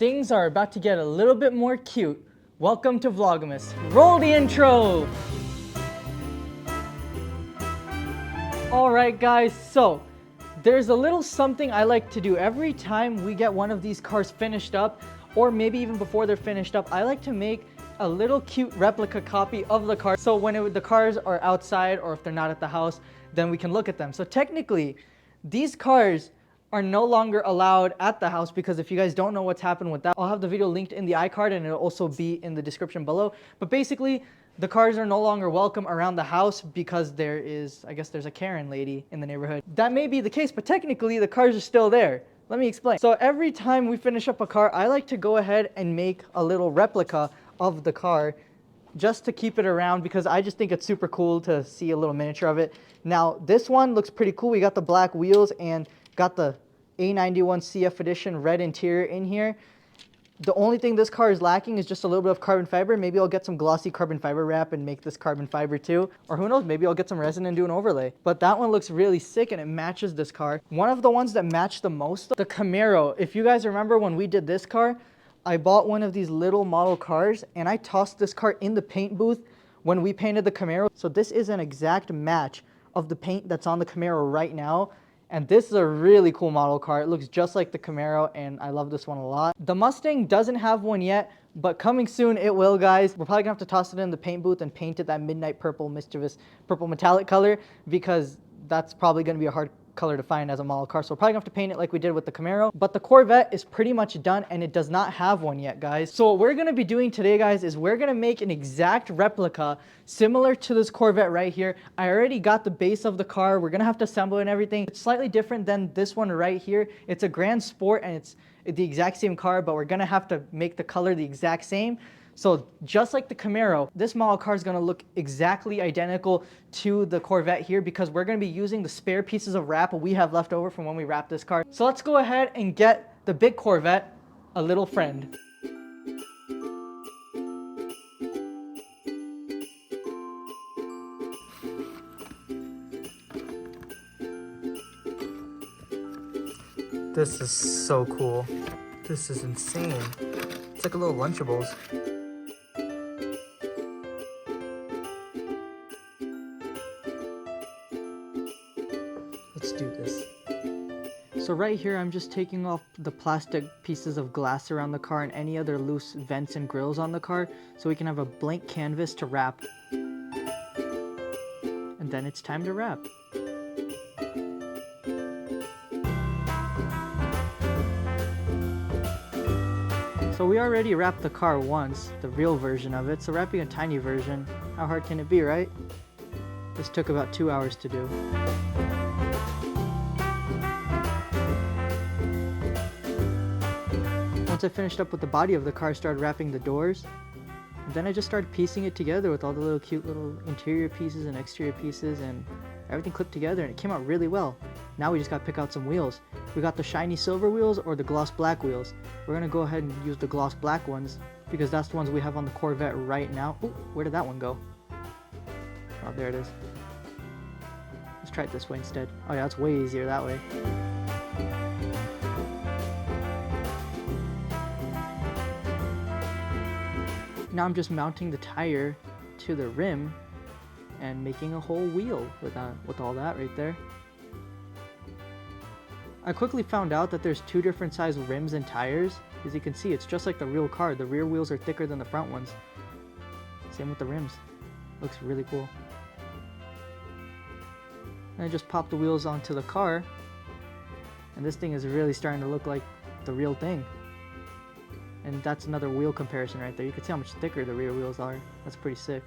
things are about to get a little bit more cute. Welcome to VlogMas. Roll the intro! Alright guys, so there's a little something I like to do every time we get one of these cars finished up, or maybe even before they're finished up. I like to make a little cute replica copy of the car, so when the cars are outside or if they're not at the house, then we can look at them. So technically, these cars are no longer allowed at the house, because if you guys don't know what's happened with that, I'll have the video linked in the iCard and it'll also be in the description below. But basically, the cars are no longer welcome around the house because I guess there's a Karen lady in the neighborhood. That may be the case, but technically the cars are still there. Let me explain. So every time we finish up a car, I like to go ahead and make a little replica of the car just to keep it around, because I just think it's super cool to see a little miniature of it. Now, this one looks pretty cool. We got the black wheels and got the A91 CF edition red interior in here. The only thing this car is lacking is just a little bit of carbon fiber. Maybe I'll get some glossy carbon fiber wrap and make this carbon fiber too. Or who knows, maybe I'll get some resin and do an overlay. But that one looks really sick and it matches this car. One of the ones that match the most, the Camaro. If you guys remember when we did this car, I bought one of these little model cars and I tossed this car in the paint booth when we painted the Camaro. So this is an exact match of the paint that's on the Camaro right now. And this is a really cool model car. It looks just like the Camaro and I love this one a lot. The Mustang doesn't have one yet, but coming soon it will, guys. We're probably gonna have to toss it in the paint booth and paint it that midnight purple, mischievous purple metallic color, because that's probably gonna be a hard color to find as a model car. So we're probably gonna have to paint it like we did with the Camaro. But the Corvette is pretty much done and it does not have one yet, guys. So what we're gonna be doing today, guys, is we're gonna make an exact replica similar to this Corvette right here. I already got the base of the car. We're gonna have to assemble it and everything. It's slightly different than this one right here. It's a Grand Sport and it's the exact same car, but we're gonna have to make the color the exact same. So just like the Camaro, this model car is going to look exactly identical to the Corvette here, because we're going to be using the spare pieces of wrap we have left over from when we wrapped this car. So let's go ahead and get the big Corvette a little friend. This is so cool. This is insane. It's like a little Lunchables. Let's do this. So right here, I'm just taking off the plastic pieces of glass around the car and any other loose vents and grills on the car, so we can have a blank canvas to wrap. And then it's time to wrap. So we already wrapped the car once, the real version of it, so wrapping a tiny version, how hard can it be, right? This took about 2 hours to do. Once I finished up with the body of the car, I started wrapping the doors. And then I just started piecing it together with all the little cute little interior pieces and exterior pieces, and everything clipped together and it came out really well. Now we just got to pick out some wheels. We got the shiny silver wheels or the gloss black wheels. We're going to go ahead and use the gloss black ones because that's the ones we have on the Corvette right now. Ooh, where did that one go? Oh, there it is. Let's try it this way instead. Oh yeah, it's way easier that way. Now I'm just mounting the tire to the rim and making a whole wheel with all that right there. I quickly found out that there's two different size rims and tires. As you can see, it's just like the real car. The rear wheels are thicker than the front ones. Same with the rims. Looks really cool. And I just popped the wheels onto the car, and this thing is really starting to look like the real thing. And that's another wheel comparison right there. You can see how much thicker the rear wheels are. That's pretty sick.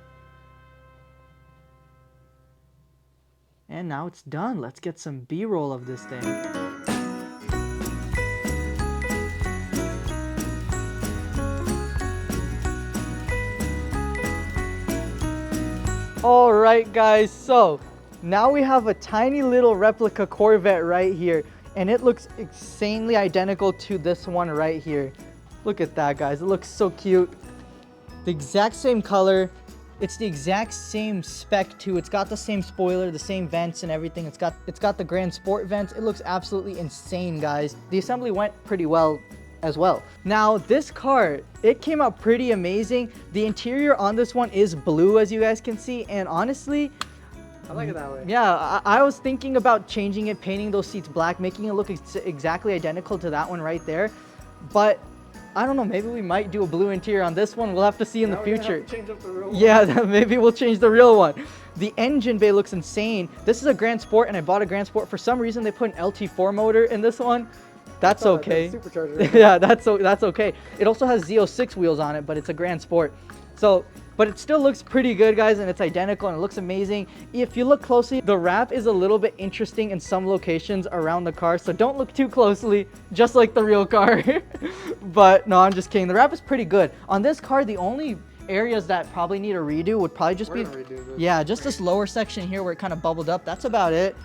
And now it's done. Let's get some B-roll of this thing. Alright guys, so now we have a tiny little replica Corvette right here, and it looks insanely identical to this one right here. Look at that, guys. It looks so cute. The exact same color. It's the exact same spec too. It's got the same spoiler, the same vents and everything. It's got the Grand Sport vents. It looks absolutely insane, guys. The assembly went pretty well as well. Now this car, it came out pretty amazing. The interior on this one is blue, as you guys can see, and honestly, I like it that way. yeah, I was thinking about changing it, painting those seats black, making it look exactly identical to that one right there. But I don't know, maybe we might do a blue interior on this one. We'll have to see in the future. Change up the real Yeah, maybe we'll change the real one. The engine bay looks insane. This is a Grand Sport, and I bought a Grand Sport. For some reason, they put an LT4 motor in this one. That's okay. Supercharger. Yeah, that's okay. It also has Z06 wheels on it, but it's a Grand Sport. So, but it still looks pretty good, guys, and it's identical and it looks amazing. If you look closely, the wrap is a little bit interesting in some locations around the car, so don't look too closely, just like the real car. But no, I'm just kidding. The wrap is pretty good. On this car, the only areas that probably need a redo would probably just be, yeah, just this lower section here where it kind of bubbled up. That's about it.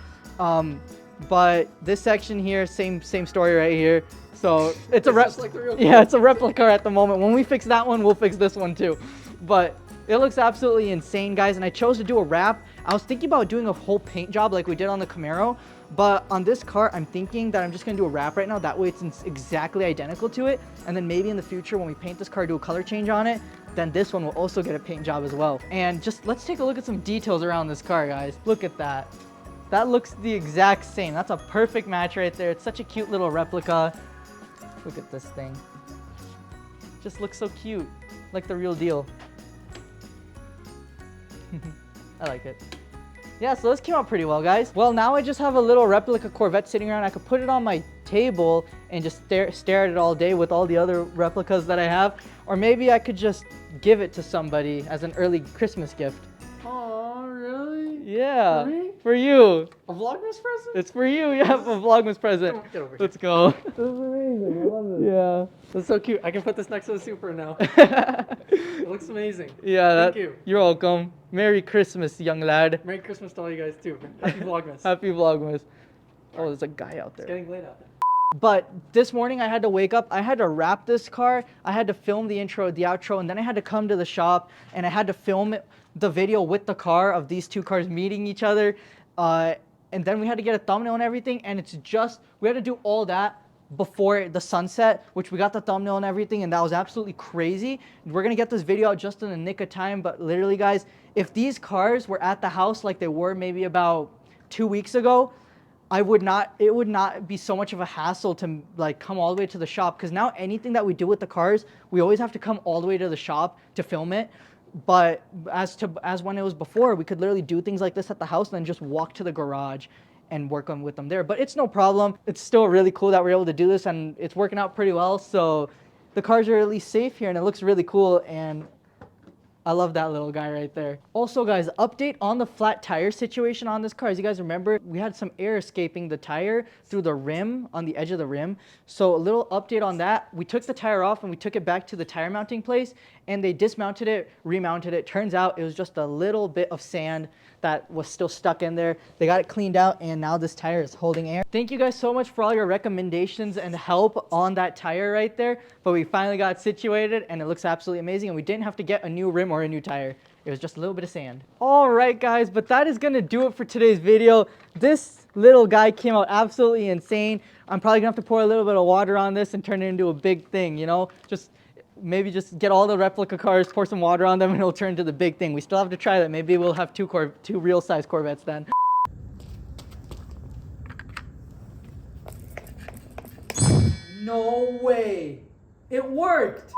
But this section here, same story right here. So it's like the real car. Yeah, it's a replica at the moment. When we fix that one, we'll fix this one too. But it looks absolutely insane, guys, and I chose to do a wrap. I was thinking about doing a whole paint job like we did on the Camaro, but on this car, I'm thinking that I'm just gonna do a wrap right now. That way it's exactly identical to it, and then maybe in the future when we paint this car, do a color change on it, then this one will also get a paint job as well. And just let's take a look at some details around this car, guys. Look at that. That looks the exact same. That's a perfect match right there. It's such a cute little replica. Look at this thing. Just looks so cute, like the real deal. I like it. Yeah, so this came out pretty well, guys. Well, now I just have a little replica Corvette sitting around. I could put it on my table and just stare at it all day with all the other replicas that I have. Or maybe I could just give it to somebody as an early Christmas gift. Oh, really? Yeah. For me? For you. A Vlogmas present? It's for you. Yeah, a Vlogmas present. Get over here. Let's go. This is amazing. I love this. Yeah. That's so cute. I can put this next to the Supra now. It looks amazing. Yeah, Thank you. You're welcome. Merry Christmas, young lad. Merry Christmas to all you guys too. Happy Vlogmas. Happy Vlogmas. Oh, there's a guy out there. It's getting late out there. But this morning I had to wake up, I had to wrap this car, I had to film the intro, the outro, and then I had to come to the shop and I had to film the video with the car of these two cars meeting each other. And then we had to get a thumbnail and everything, and we had to do all that before the sunset, which we got the thumbnail and everything, and that was absolutely crazy. We're gonna get this video out just in the nick of time, but literally, guys, if these cars were at the house like they were maybe about 2 weeks ago, it would not be so much of a hassle to like come all the way to the shop, because now anything that we do with the cars, we always have to come all the way to the shop to film it. But as when it was before, we could literally do things like this at the house and then just walk to the garage and work on with them there. But it's no problem. It's still really cool that we're able to do this, and it's working out pretty well. So the cars are at least safe here, and it looks really cool. And I love that little guy right there. Also, guys, update on the flat tire situation on this car. As you guys remember, we had some air escaping the tire through the rim, on the edge of the rim. So a little update on that. We took the tire off and we took it back to the tire mounting place, and they dismounted it, remounted it. Turns out it was just a little bit of sand that was still stuck in there. They got it cleaned out, and now this tire is holding air. Thank you guys so much for all your recommendations and help on that tire right there. But we finally got it situated, and it looks absolutely amazing, and we didn't have to get a new rim or a new tire. It was just a little bit of sand. All right, guys, but that is gonna do it for today's video. This little guy came out absolutely insane. I'm probably gonna have to pour a little bit of water on this and turn it into a big thing, you know? Maybe just get all the replica cars, pour some water on them, and it'll turn into the big thing. We still have to try that. Maybe we'll have two real-size Corvettes then. No way! It worked!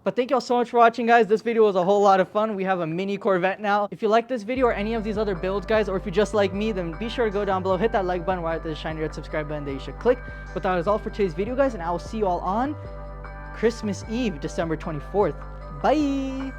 But thank y'all so much for watching, guys. This video was a whole lot of fun. We have a mini Corvette now. If you like this video or any of these other builds, guys, or if you're just like me, then be sure to go down below, hit that like button right at the shiny red subscribe button that you should click. But that is all for today's video, guys, and I will see you all on Christmas Eve, December 24th. Bye!